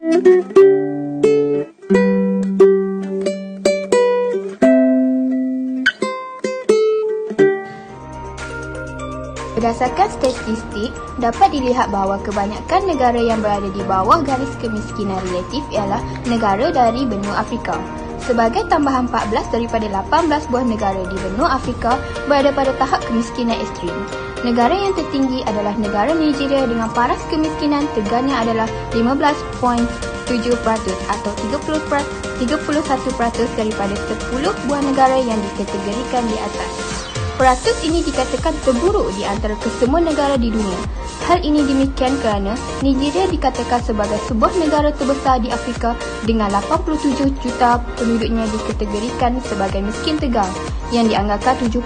Berdasarkan statistik, dapat dilihat bahawa kebanyakan negara yang berada di bawah garis kemiskinan relatif ialah negara dari benua Afrika. Sebagai tambahan 14 daripada 18 buah negara di benua Afrika berada pada tahap kemiskinan ekstrim. Negara yang tertinggi adalah negara Nigeria dengan paras kemiskinan tegaknya adalah 15.7% atau 31% daripada 10 buah negara yang dikategorikan di atas. Peratus ini dikatakan terburuk di antara kesemua negara di dunia. Hal ini demikian kerana Nigeria dikatakan sebagai sebuah negara terbesar di Afrika dengan 87 juta penduduknya dikategorikan sebagai miskin tegar, yang dianggarkan 70%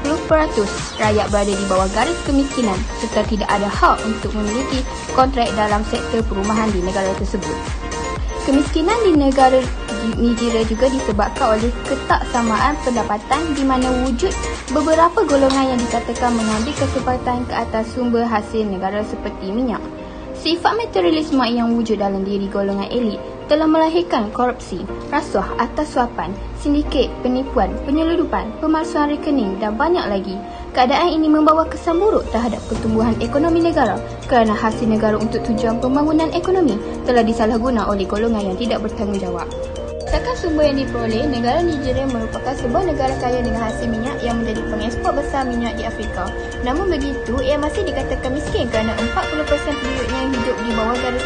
rakyat berada di bawah garis kemiskinan serta tidak ada hak untuk memiliki kontrak dalam sektor perumahan di negara tersebut. Kemiskinan di negara Nigeria juga disebabkan oleh ketaksamaan pendapatan di mana wujud beberapa golongan yang dikatakan mengambil kesempatan ke atas sumber hasil negara seperti minyak. Sifat materialisme yang wujud dalam diri golongan elit telah melahirkan korupsi, rasuah atas suapan, sindiket, penipuan, penyeludupan, pemalsuan rekening dan banyak lagi. Keadaan ini membawa kesan buruk terhadap pertumbuhan ekonomi negara kerana hasil negara untuk tujuan pembangunan ekonomi telah disalahguna oleh golongan yang tidak bertanggungjawab. Berdasarkan sumber yang diperoleh, negara Nigeria merupakan sebuah negara kaya dengan hasil minyak yang menjadi pengekspor besar minyak di Afrika. Namun begitu, ia masih dikatakan miskin kerana 40% penduduknya yang hidup di bawah garis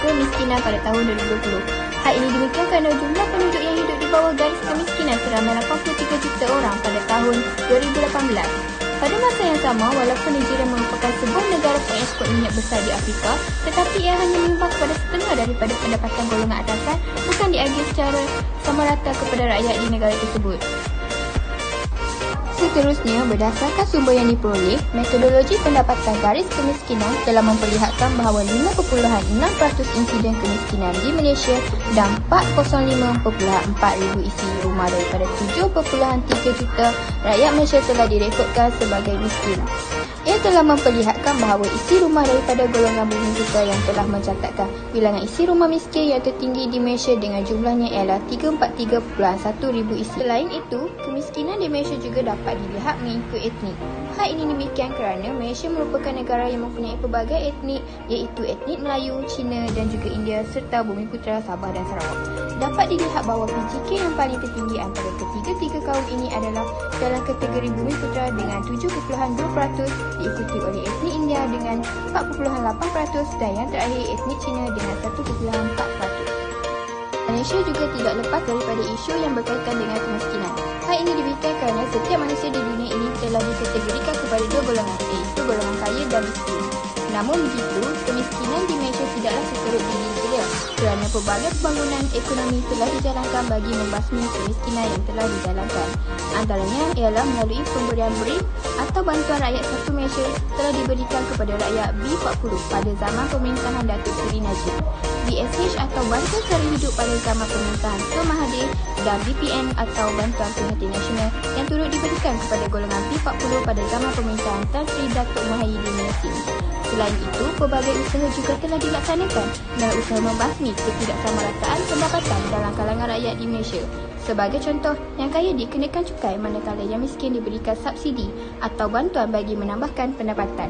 kemiskinan pada tahun 2020. Hal ini demikian kerana jumlah penduduk yang hidup di bawah garis kemiskinan seramai 83 juta orang pada tahun 2018. Pada masa yang sama, walaupun Nigeria merupakan sebuah negara pengekspor minyak besar di Afrika, tetapi ia hanya menyumbang kepada setengah daripada pendapatan golongan atasan, bukan diagih secara sama rata kepada rakyat di negara tersebut. Seterusnya, berdasarkan sumber yang diperoleh, metodologi pendapatan garis kemiskinan telah memperlihatkan bahawa 5.6% insiden kemiskinan di Malaysia dan 405.4 ribu isi rumah daripada 7.3 juta rakyat Malaysia telah direkodkan sebagai miskin. Ia telah memperlihatkan bahawa isi rumah daripada golongan bumi putra yang telah mencatatkan bilangan isi rumah miskin yang tertinggi di Malaysia dengan jumlahnya ialah 343.1 ribu isi. Selain itu, kemiskinan di Malaysia juga dapat dilihat mengikut etnik. Hal ini demikian kerana Malaysia merupakan negara yang mempunyai pelbagai etnik iaitu etnik Melayu, Cina dan juga India serta bumi putra Sabah dan Sarawak. Dapat dilihat bahawa PJK yang paling tertinggi antara ketiga-tiga kaum ini adalah dalam kategori bumi putra dengan 7.2%, diikuti oleh etnik India dengan 4.8% dan yang terakhir etnik Cina dengan 1.4%. Malaysia juga tidak lepas daripada isu yang berkaitan dengan kemiskinan. Hal ini demikian kerana setiap manusia di dunia ini telah dikategorikan kepada dua golongan, iaitu golongan kaya dan miskin. Namun begitu, kemiskinan di Malaysia tidaklah seteruk di Nigeria kerana pelbagai pembangunan ekonomi telah dijalankan bagi membasmi kemiskinan yang telah dijalankan. Antaranya ialah melalui pemberian BRIC atau bantuan rakyat satu Malaysia telah diberikan kepada rakyat B40 pada zaman pemerintahan Datuk Seri Najib, BSH atau bantuan sara hidup pada zaman pemerintahan Tun Mahathir dan BPN atau bantuan perhatian nasional yang turut diberikan kepada golongan P40 pada zaman pemerintahan Tan Sri Datuk Muhyiddin Yassin. Selain itu, pelbagai usaha juga telah dilaksanakan dalam usaha membasmi ketidaksamarataan pendapatan dalam kalangan rakyat di Malaysia. Sebagai contoh, yang kaya dikenakan cukai manakala yang miskin diberikan subsidi atau bantuan bagi menambahkan pendapatan.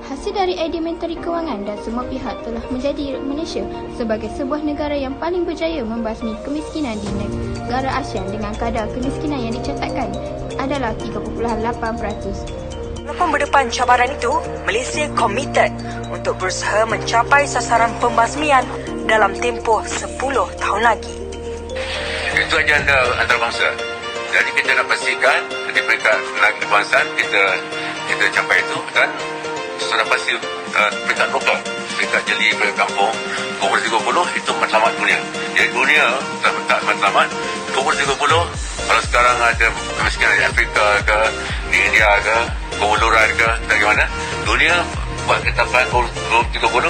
Hasil dari idea menteri kewangan dan semua pihak telah menjadi Malaysia sebagai sebuah negara yang paling berjaya membasmi kemiskinan di negara ASEAN dengan kadar kemiskinan yang dicatatkan adalah 3.8%. Walaupun berdepan cabaran itu, Malaysia komited untuk berusaha mencapai sasaran pembasmian dalam tempoh 10 tahun lagi. Itu agenda antarabangsa. Jadi kita nak pastikan di peringkat negara kebangsaan kita capai itu dan sudah pasti peringkat lokal, peringkat jeli, peringkat kampung 2030 itu matlamat dunia. Jadi dunia tak matlamat 2030. Kalau sekarang ada kemiskinan di Afrika ke, di India ke, kewuluran ke, bagaimana? Dunia buat ketetapan 2030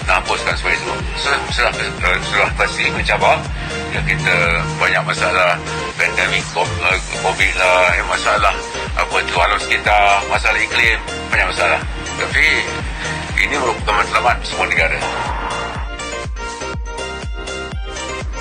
nak hapuskan semua itu. Sudah pasti mencabar. Ya, kita banyak masalah pandemik, COVID lah, masalah apa tu alam sekitar, masalah iklim, banyak masalah. Tapi ini merupakan matlamat semua negara.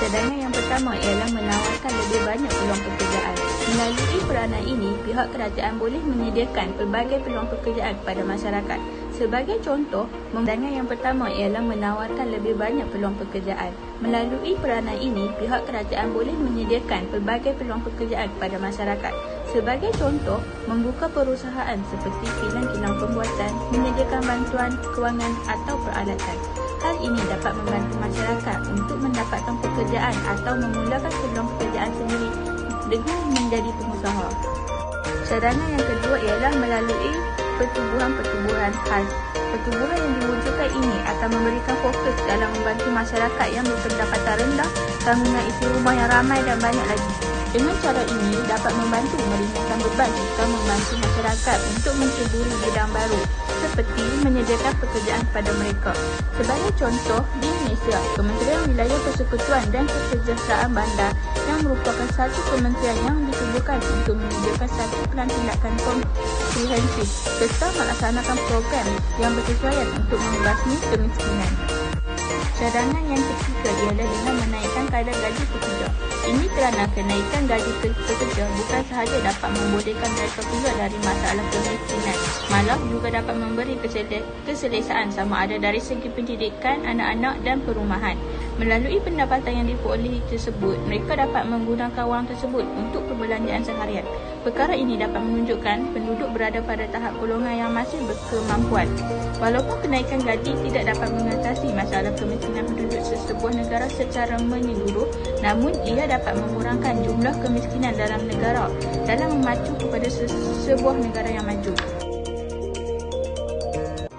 Cadangan yang pertama ialah menawarkan lebih banyak peluang pekerjaan. Melalui peranan ini, pihak kerajaan boleh menyediakan pelbagai peluang pekerjaan kepada masyarakat. Sebagai contoh, cadangan yang pertama ialah menawarkan lebih banyak peluang pekerjaan. Melalui peranan ini, pihak kerajaan boleh menyediakan pelbagai peluang pekerjaan kepada masyarakat. Sebagai contoh, membuka perusahaan seperti kilang-kilang pembuatan, menyediakan bantuan kewangan atau peralatan. Hal ini dapat membantu masyarakat untuk mendapatkan pekerjaan atau memulakan peluang pekerjaan sendiri dengan menjadi pengusaha. Cadangan yang kedua ialah melalui pertubuhan hal. Pertubuhan yang diwujudkan ini akan memberikan fokus dalam membantu masyarakat yang berpendapatan rendah, tanggungan isi rumah yang ramai dan banyak lagi. Dengan cara ini dapat membantu meringankan beban serta membantu masyarakat untuk menceburi bidang baru seperti menyediakan pekerjaan kepada mereka. Sebagai contoh, di Malaysia, Kementerian Wilayah Persekutuan dan Kesejahteraan Bandar yang merupakan satu kementerian yang ditubuhkan untuk menyediakan satu pelan tindakan komprehensif serta melaksanakan program yang berkesuaian untuk membasmi kemiskinan. Cadangan yang ketiga ialah dengan menaikkan kadar gaji pekerja. Ini kerana kenaikan gaji pekerja bukan sahaja dapat membolehkan mereka keluar dari masalah kemiskinan, malah juga dapat memberi keselesaan sama ada dari segi pendidikan anak-anak dan perumahan. Melalui pendapatan yang diperolehi tersebut, mereka dapat menggunakan wang tersebut untuk perbelanjaan seharian. Perkara ini dapat menunjukkan penduduk berada pada tahap golongan yang masih berkemampuan. Walaupun kenaikan gaji tidak dapat mengatasi masalah kemiskinan penduduk sesebuah negara secara menyeluruh, namun ia dapat mengurangkan jumlah kemiskinan dalam negara dalam memacu kepada sebuah negara yang maju.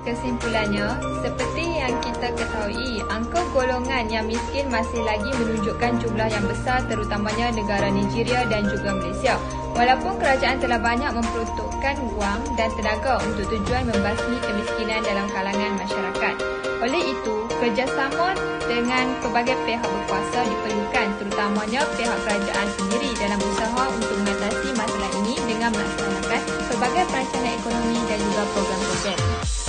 Kesimpulannya, seperti yang kita ketahui, angka golongan yang miskin masih lagi menunjukkan jumlah yang besar terutamanya negara Nigeria dan juga Malaysia. Walaupun kerajaan telah banyak memperuntukkan wang dan tenaga untuk tujuan membasmi kemiskinan dalam kalangan masyarakat. Oleh itu, kerjasama dengan pelbagai pihak berkuasa diperlukan, terutamanya pihak kerajaan sendiri dalam usaha untuk mengatasi masalah ini dengan melaksanakan pelbagai perancangan ekonomi dan juga program-program.